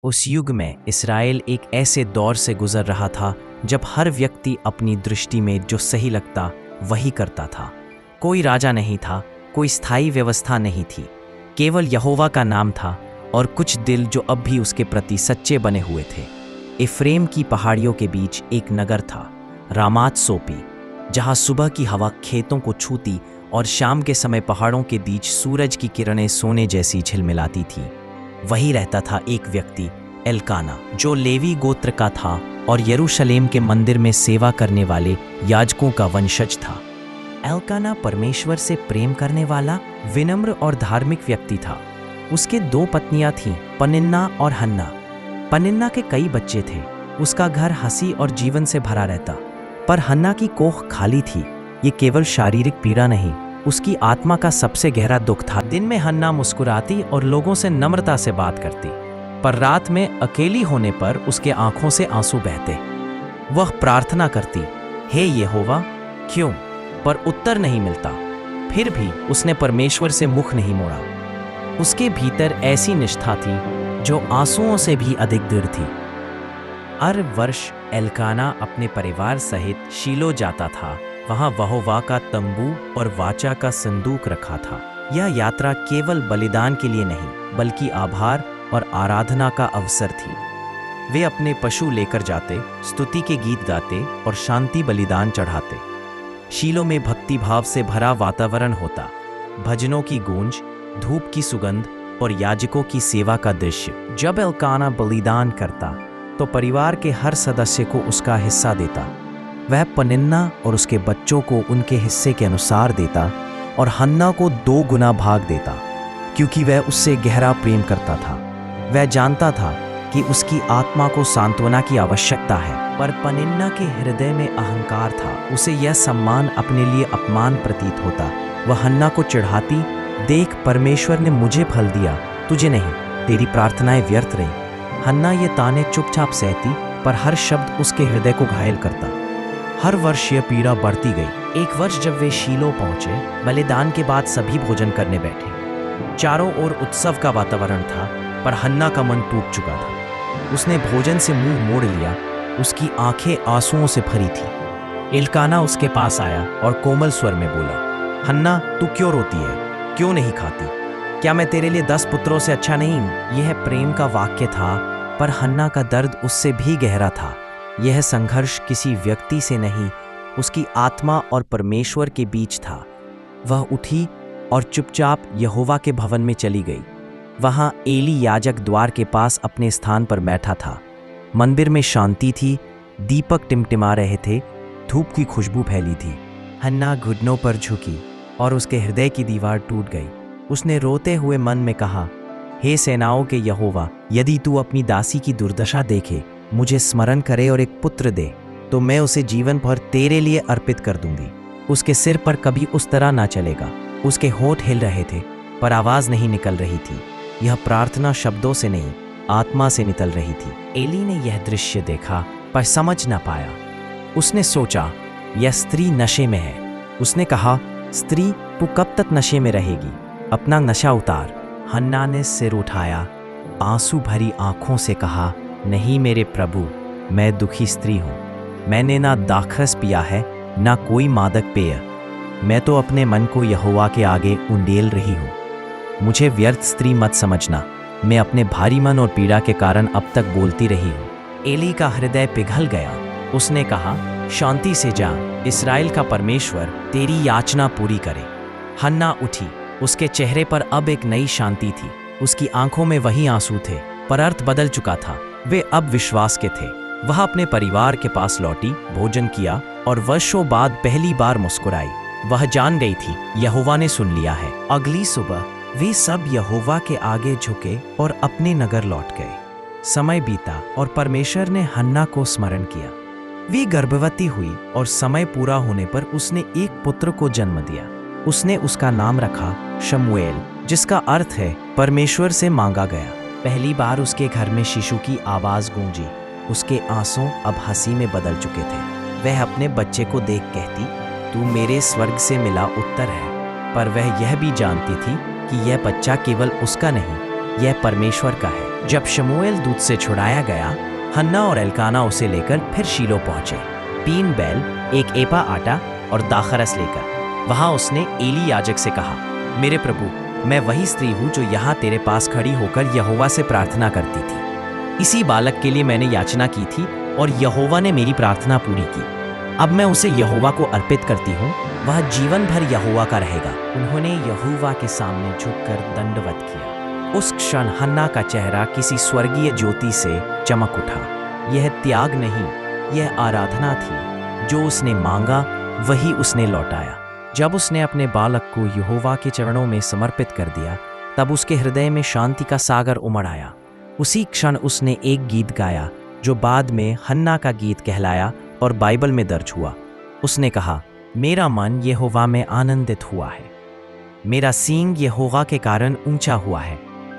उस युग में इस्राएल एक ऐसे दौर से गुजर रहा था जब हर व्यक्ति अपनी दृष्टि में जो सही लगता वही करता था। कोई राजा नहीं था, कोई स्थायी व्यवस्था नहीं थी, केवल यहोवा का नाम था और कुछ दिल जो अब भी उसके प्रति सच्चे बने हुए थे। एफ्रेम की पहाड़ियों के बीच एक नगर था, रामात सोपी, जहाँ सुबह की हवा खेतों को छूती और शाम के समय पहाड़ों के बीच सूरज की किरणें सोने जैसी झिलमिलाती थी। वही रहता था एक व्यक्ति, एल्काना, जो लेवी गोत्र का था और यरूशलेम के मंदिर में सेवा करने वाले याजकों का वंशज था। एल्काना परमेश्वर से प्रेम करने वाला, विनम्र और धार्मिक व्यक्ति था। उसके 2 पत्नियां थीं, पनिन्ना और हन्ना। पनिन्ना के कई बच्चे थे, उसका घर हंसी और जीवन से भरा रहता, पर हन्ना की कोख खाली थी। ये केवल शारीरिक पीड़ा नहीं, उसकी आत्मा का सबसे गहरा दुख था। दिन में हन्ना मुस्कुराती और लोगों से नम्रता से बात करती, पर रात में अकेली होने पर उसके आंखों से आंसू बहते। वह प्रार्थना करती, हे यहोवा, क्यों? पर उत्तर नहीं मिलता। फिर भी उसने परमेश्वर से मुख नहीं मोड़ा। उसके भीतर ऐसी निष्ठा थी जो आंसुओं से भी अधिक दृढ़ थी। हर वर्ष एल्काना अपने परिवार सहित शीलो जाता था। वहां यहोवा का तंबू और वाचा का संदूक रखा था। यह यात्रा केवल बलिदान के लिए नहीं, बल्कि आभार और आराधना का अवसर थी। वे अपने पशु लेकर जाते, स्तुति के गीत गाते और शांति बलिदान चढ़ाते। शीलो में भक्ति भाव से भरा वातावरण होता, भजनों की गूंज, धूप की सुगंध और याजकों की सेवा का दृश्य। जब एल्काना बलिदान करता तो परिवार के हर सदस्य को उसका हिस्सा देता। वह पनिन्ना और उसके बच्चों को उनके हिस्से के अनुसार देता और हन्ना को 2 गुना भाग देता, क्योंकि वह उससे गहरा प्रेम करता था। वह जानता था कि उसकी आत्मा को सांत्वना की आवश्यकता है, पर पनिन्ना के हृदय में अहंकार था। उसे यह सम्मान अपने लिए अपमान प्रतीत होता। वह हन्ना को चिढ़ाती, देख, परमेश्वर ने मुझे फल दिया, तुझे नहीं, तेरी प्रार्थनाएं व्यर्थ रही। हन्ना ये ताने चुपचाप सहती, पर हर शब्द उसके हृदय को घायल करता। हर वर्ष यह पीड़ा बढ़ती गई। एक वर्ष जब वे शीलो पहुंचे, बलिदान के बाद सभी भोजन करने बैठे। चारों ओर उत्सव का वातावरण था, पर हन्ना का मन टूट चुका था। उसने भोजन से मुंह मोड़ लिया, उसकी आंखें आंसुओं से भरी थी। एल्काना उसके पास आया और कोमल स्वर में बोला, हन्ना, तू क्यों रोती है? क्यों नहीं खाती? क्या मैं तेरे लिए 10 पुत्रों से अच्छा नहीं हूं? यह प्रेम का वाक्य था, पर हन्ना का दर्द उससे भी गहरा था। यह संघर्ष किसी व्यक्ति से नहीं, उसकी आत्मा और परमेश्वर के बीच था। वह उठी और चुपचाप यहोवा के भवन में चली गई। वहां एली याजक द्वार के पास अपने स्थान पर बैठा था। मंदिर में शांति थी, दीपक टिमटिमा रहे थे, धूप की खुशबू फैली थी। हन्ना घुटनों पर झुकी और उसके हृदय की दीवार टूट गई। उसने रोते हुए मन में कहा, हे सेनाओं के यहोवा, यदि तू अपनी दासी की दुर्दशा देखे, मुझे स्मरण करे और एक पुत्र दे, तो मैं उसे जीवन भर तेरे लिए अर्पित कर दूंगी। उसके सिर पर कभी उस तरह ना चलेगा। उसके होंठ हिल रहे थे, पर आवाज नहीं निकल रही थी। यह प्रार्थना शब्दों से नहीं, आत्मा से निकल रही थी। एली ने यह दृश्य देखा, पर समझ न पाया। उसने सोचा, यह स्त्री नशे में है। उसने कहा, स्त्री, तू कब तक नशे में रहेगी? अपना नशा उतार। हन्ना ने सिर उठाया, आंसू भरी आंखों से कहा, नहीं मेरे प्रभु, मैं दुखी स्त्री हूँ। मैंने ना दाखरस पिया है, ना कोई मादक पेय। मैं तो अपने मन को यहोवा के आगे उंडेल रही हूँ। मुझे व्यर्थ स्त्री मत समझना। मैं अपने भारी मन और पीड़ा के कारण अब तक बोलती रही हूँ। एली का हृदय पिघल गया। उसने कहा, शांति से जा, इस्राएल का परमेश्वर तेरी याचना पूरी करे। हन्ना उठी। उसके चेहरे पर अब एक नई शांति थी। उसकी आंखों में वही आंसू थे, पर अर्थ बदल चुका था। वे अब विश्वास के थे। वह अपने परिवार के पास लौटी, भोजन किया और वर्षों बाद पहली बार मुस्कुराई। वह जान गई थी, यहोवा ने सुन लिया है। अगली सुबह वे सब यहोवा के आगे झुके और अपने नगर लौट गए। समय बीता और परमेश्वर ने हन्ना को स्मरण किया। वे गर्भवती हुई और समय पूरा होने पर उसने एक पुत्र को जन्म दिया। उसने उसका नाम रखा शमूएल, जिसका अर्थ है परमेश्वर से मांगा गया। पहली बार उसके घर में शिशु की आवाज गूंजी। उसके आंसू अब हंसी में बदल चुके थे। वह अपने बच्चे को देख कहती, तू मेरे स्वर्ग से मिला उत्तर है। पर वह यह भी जानती थी कि यह बच्चा केवल उसका नहीं, यह परमेश्वर का है, जब शमूएल दूत से छुड़ाया गया, हन्ना और एल्काना उसे लेकर फिर शीलो पहुंचे, 3 बैल, 1 एपा आटा और दाखरस लेकर। वहां उसने एली याजक से कहा, मेरे प्रभु, मैं वही स्त्री हूँ जो यहाँ तेरे पास खड़ी होकर यहोवा से प्रार्थना करती थी। इसी बालक के लिए मैंने याचना की थी और यहोवा ने मेरी प्रार्थना पूरी की। अब मैं उसे यहोवा को अर्पित करती हूँ, वह जीवन भर यहोवा का रहेगा। उन्होंने यहोवा के सामने झुककर दंडवत किया। उस क्षण हन्ना का चेहरा किसी स्वर्गीय ज्योति से चमक उठा। यह त्याग नहीं, यह आराधना थी। जो उसने मांगा वही उसने लौटाया। जब उसने अपने बालक को यहोवा के चरणों में समर्पित कर दिया, तब उसके हृदय में शांति का सागर उमड़ आया। उसी क्षण उसने एक गीत गाया जो बाद में हन्ना का गीत कहलाया और बाइबल में दर्ज हुआ। उसने कहा, मेरा मन यहोवा में आनंदित हुआ है, मेरा सींग यहोवा के कारण ऊंचा हुआ है।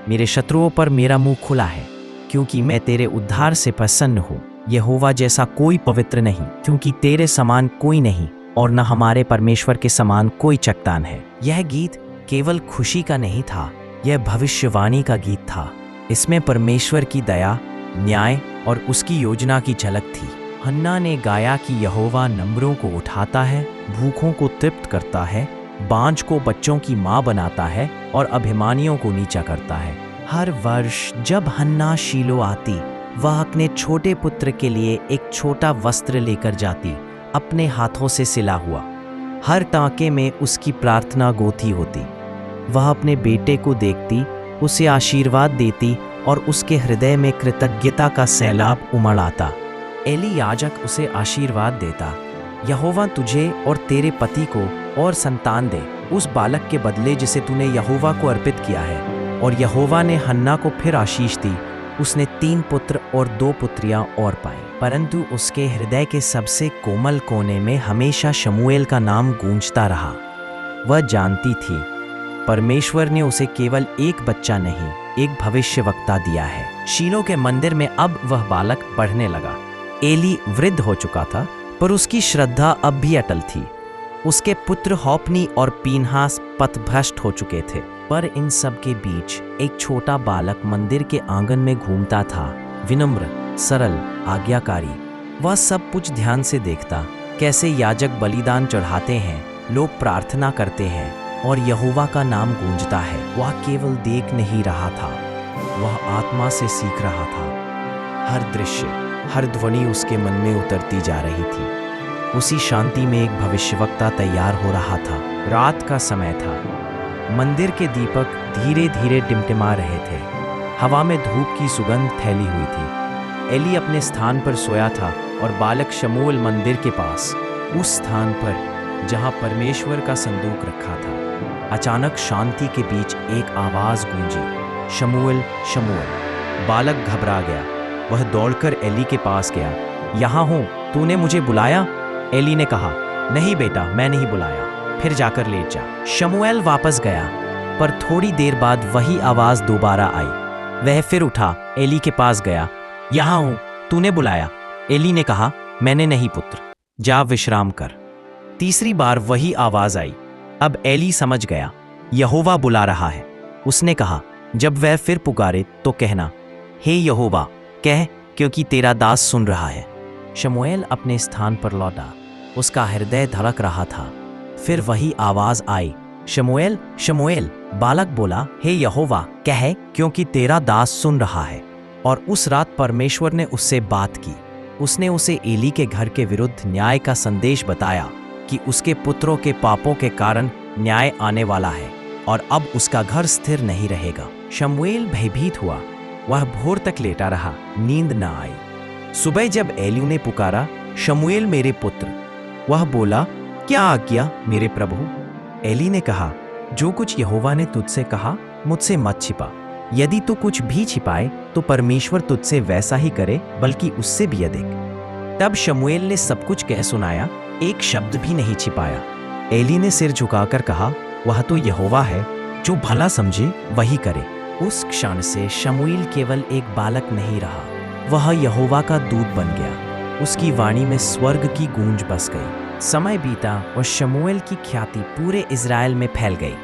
मेरे शत्रुओं पर मेरा मुंह खुला है, क्योंकि मैं तेरे उद्धार से प्रसन्न हूँ। यहोवा जैसा कोई पवित्र नहीं, क्योंकि तेरे समान कोई नहीं और न हमारे परमेश्वर के समान कोई चट्टान है। यह गीत केवल खुशी का नहीं था, यह भविष्यवाणी का गीत था। इसमें परमेश्वर की दया, न्याय और उसकी योजना की झलक थी। हन्ना ने गाया कि यहोवा नम्रों को उठाता है, भूखों को तृप्त करता है, बांझ को बच्चों की माँ बनाता है और अभिमानियों को नीचा करता है। हर वर्ष जब हन्ना शीलो आती, वह अपने छोटे पुत्र के लिए एक छोटा वस्त्र लेकर जाती, अपने हाथों से सिला हुआ। हर टाँके में उसकी प्रार्थना गोथी होती। वह अपने बेटे को देखती, उसे आशीर्वाद देती और उसके हृदय में कृतज्ञता का सैलाब उमड़ आता। एली याजक उसे आशीर्वाद देता, यहोवा तुझे और तेरे पति को और संतान दे उस बालक के बदले जिसे तूने यहोवा को अर्पित किया है। और यहोवा ने हन्ना को फिर आशीष दी। उसने 3 पुत्र और 2 पुत्रियां और पाई, परंतु उसके हृदय के सबसे कोमल कोने में हमेशा शमूएल का नाम गूंजता रहा। वह जानती थी परमेश्वर ने उसे केवल एक बच्चा नहीं, एक भविष्यवक्ता दिया है। शीलो के मंदिर में अब वह बालक बढ़ने लगा। एली वृद्ध हो चुका था, पर उसकी श्रद्धा अब भी अटल थी। उसके पुत्र होप्नी और पीनहास पथभ्रष्ट हो चुके थे, पर इन सब के बीच एक छोटा बालक मंदिर के आंगन में घूमता था, विनम्र, सरल, आज्ञाकारी। वह सब कुछ ध्यान से देखता, कैसे याजक बलिदान चढ़ाते हैं, लोग प्रार्थना करते हैं और यहोवा का नाम गूंजता है। वह केवल देख नहीं रहा था, वह आत्मा से सीख रहा था। हर दृश्य, हर ध्वनि उसके मन में उतरती जा रही थी। उसी शांति में एक भविष्यवक्ता तैयार हो रहा था। रात का समय था। मंदिर के दीपक धीरे धीरे टिमटिमा रहे थे। हवा में धूप की सुगंध फैली हुई थी। एली अपने स्थान पर सोया था और बालक शमूएल मंदिर के पास, उस स्थान पर जहां परमेश्वर का संदूक रखा था। अचानक शांति के बीच एक आवाज गूंजी, शमूएल, शमूएल। बालक घबरा गया। वह दौड़कर एली के पास गया। यहाँ हूँ, तूने मुझे बुलाया? एली ने कहा, नहीं बेटा, मैं नहीं बुलाया, फिर जाकर लेट जा। शमूएल वापस गया, पर थोड़ी देर बाद वही आवाज दोबारा आई। वह फिर उठा, एली के पास गया। यहाँ हूँ, तूने बुलाया? एली ने कहा, मैंने नहीं पुत्र, जा विश्राम कर। तीसरी बार वही आवाज आई। अब एली समझ गया, यहोवा बुला रहा है। उसने कहा, जब वह फिर पुकारे तो कहना, हे यहोवा, कह, क्योंकि तेरा दास सुन रहा है। शमूएल अपने स्थान पर लौटा। उसका हृदय धड़क रहा था। फिर वही आवाज आई, शमूएल, शमूएल। बालक बोला, हे यहोवा, कह, क्योंकि तेरा दास सुन रहा है। और उस रात परमेश्वर ने उससे बात की। उसने उसे एली के घर के विरुद्ध न्याय का संदेश बताया कि उसके पुत्रों के पापों के कारण न्याय आने वाला है और अब उसका घर स्थिर नहीं रहेगा। शमूएल भयभीत हुआ। वह भोर तक लेटा रहा, नींद न आई। सुबह जब एली ने पुकारा, शमूएल मेरे पुत्र, वह बोला, क्या आज्ञा मेरे प्रभु? एली ने कहा, जो कुछ यहोवा ने तुझसे कहा मुझसे मत छिपा। यदि तू कुछ भी छिपाए तो परमेश्वर तुझसे वैसा ही करे, बल्कि उससे भी अधिक। तब शमूएल ने सब कुछ कह सुनाया, एक शब्द भी नहीं छिपाया। एली ने सिर झुकाकर कहा, वह तो यहोवा है, जो भला समझे वही करे। उस क्षण से शमूएल केवल एक बालक नहीं रहा, वह यहोवा का दूत बन गया। उसकी वाणी में स्वर्ग की गूंज बस गई। समय बीता और शमूएल की ख्याति पूरे इज़राइल में फैल गई।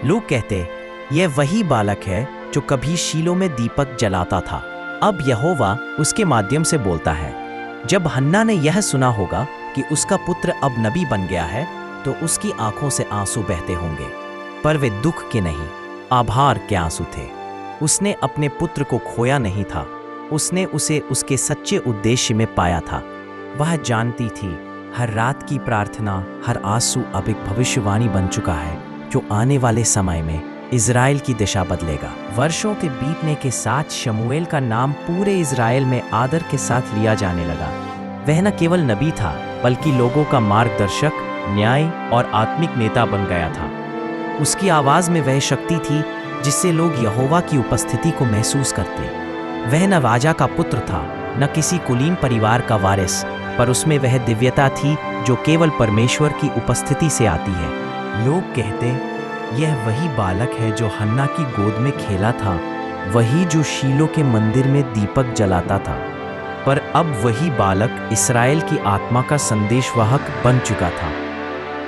लोग कहते, यह वही बालक है जो कभी शीलो में दीपक जलाता था। अब यहोवा उसके माध्यम से बोलता है। जब हन्ना ने यह सुना होगा कि उसका पुत्र अब नबी बन गया है, तो उसकी आंखों से आंसू बहते होंगे, पर वे दुख के नहीं, आभार के आंसू थे। उसने अपने पुत्र को खोया नहीं था, उसने उसे उसके सच्चे उद्देश्य में पाया था। वह जानती थी हर रात की प्रार्थना, हर आंसू अब एक भविष्यवाणी बन चुका है, जो आने वाले समय में इज़राइल की दिशा बदलेगा। वर्षों के बीतने के साथ शमूएल का नाम पूरे इज़राइल में आदर के साथ लिया जाने लगा। वह न केवल नबी था, बल्कि लोगों का मार्गदर्शक, न्याय और आत्मिक नेता बन गया था। उसकी आवाज़ में वह शक्ति थी जिससे लोग यहोवा की उपस्थिति को महसूस करते। वह न राजा का पुत्र था, न किसी कुलीन परिवार का वारिस, पर उसमें वह दिव्यता थी जो केवल परमेश्वर की उपस्थिति से आती है। लोग कहते, यह वही बालक है जो हन्ना की गोद में खेला था, वही जो शीलो के मंदिर में दीपक जलाता था। पर अब वही बालक इस्राएल की आत्मा का संदेशवाहक बन चुका था।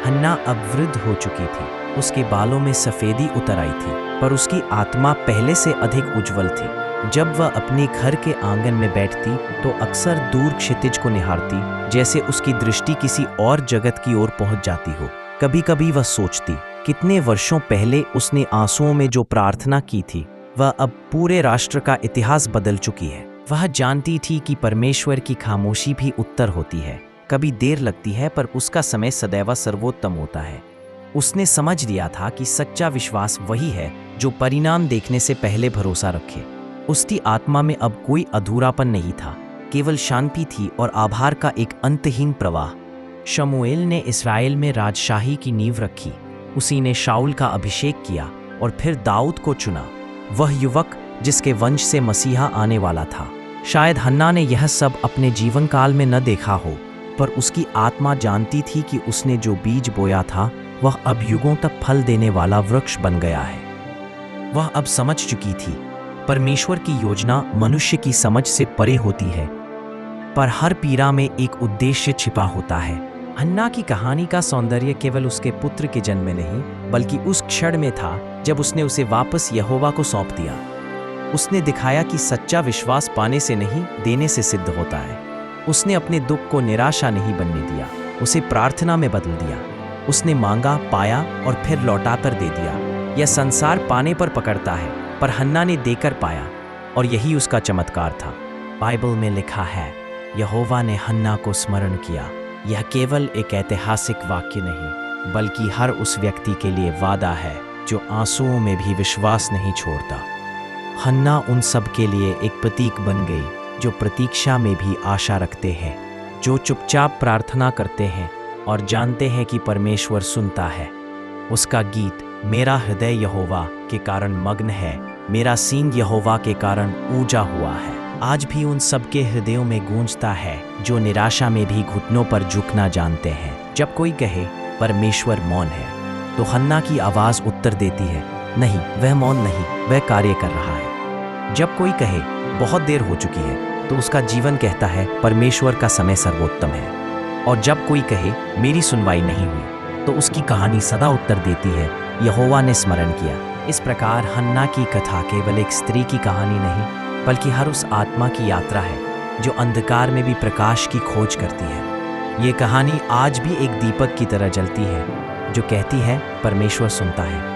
हन्ना अब वृद्ध हो चुकी थी, उसके बालों में सफ़ेदी उतर आई थी, पर उसकी आत्मा पहले से अधिक उज्जवल थी। जब वह अपने घर के आंगन में बैठती तो अक्सर दूर क्षितिज को निहारती, जैसे उसकी दृष्टि किसी और जगत की ओर पहुंच जाती हो। कभी कभी वह सोचती, कितने वर्षों पहले उसने आंसुओं में जो प्रार्थना की थी, वह अब पूरे राष्ट्र का इतिहास बदल चुकी है। वह जानती थी कि परमेश्वर की खामोशी भी उत्तर होती है। कभी देर लगती है, पर उसका समय सदैव सर्वोत्तम होता है। उसने समझ लिया था कि सच्चा विश्वास वही है जो परिणाम देखने से पहले भरोसा रखे। उसकी आत्मा में अब कोई अधूरापन नहीं था, केवल शांति थी और आभार का एक अंतहीन प्रवाह। शमूएल ने इस्राएल में राजशाही की नींव रखी। उसी ने शाऊल का अभिषेक किया और फिर दाऊद को चुना, वह युवक जिसके वंश से मसीहा आने वाला था। शायद हन्ना ने यह सब अपने जीवन काल में न देखा हो, पर उसकी आत्मा जानती थी कि उसने जो बीज बोया था वह अब युगों तक फल देने वाला वृक्ष बन गया है। वह अब समझ चुकी थी, परमेश्वर की योजना मनुष्य की समझ से परे होती है, पर हर पीड़ा में एक उद्देश्य छिपा होता है। हन्ना की कहानी का सौंदर्य केवल उसके पुत्र के जन्म में नहीं, बल्कि उस क्षण में था जब उसने उसे वापस यहोवा को सौंप दिया। उसने दिखाया कि सच्चा विश्वास पाने से नहीं, देने से सिद्ध होता है। उसने अपने दुख को निराशा नहीं बनने दिया, उसे प्रार्थना में बदल दिया। उसने मांगा, पाया और फिर लौटाकर दे दिया। यह संसार पाने पर पकड़ता है, पर हन्ना ने देकर पाया, और यही उसका चमत्कार था। बाइबल में लिखा है, यहोवा ने हन्ना को स्मरण किया। यह केवल एक ऐतिहासिक वाक्य नहीं, बल्कि हर उस व्यक्ति के लिए वादा है जो आंसुओं में भी विश्वास नहीं छोड़ता। हन्ना उन सब के लिए एक प्रतीक बन गई जो प्रतीक्षा में भी आशा रखते हैं, जो चुपचाप प्रार्थना करते हैं और जानते हैं कि परमेश्वर सुनता है। उसका गीत, मेरा हृदय यहोवा के कारण मग्न है, मेरा सींग यहोवा के कारण ऊंचा हुआ है, आज भी उन सबके हृदयों में गूंजता है जो निराशा में भी घुटनों पर झुकना जानते हैं। जब कोई कहे परमेश्वर मौन है, तो हन्ना की आवाज़ उत्तर देती है, नहीं, वह मौन नहीं, वह कार्य कर रहा है। जब कोई कहे बहुत देर हो चुकी है, तो उसका जीवन कहता है परमेश्वर का समय सर्वोत्तम है। और जब कोई कहे मेरी सुनवाई नहीं हुई, तो उसकी कहानी सदा उत्तर देती है, यहोवा ने स्मरण किया। इस प्रकार हन्ना की कथा केवल एक स्त्री की कहानी नहीं, बल्कि हर उस आत्मा की यात्रा है जो अंधकार में भी प्रकाश की खोज करती है। ये कहानी आज भी एक दीपक की तरह जलती है, जो कहती है परमेश्वर सुनता है।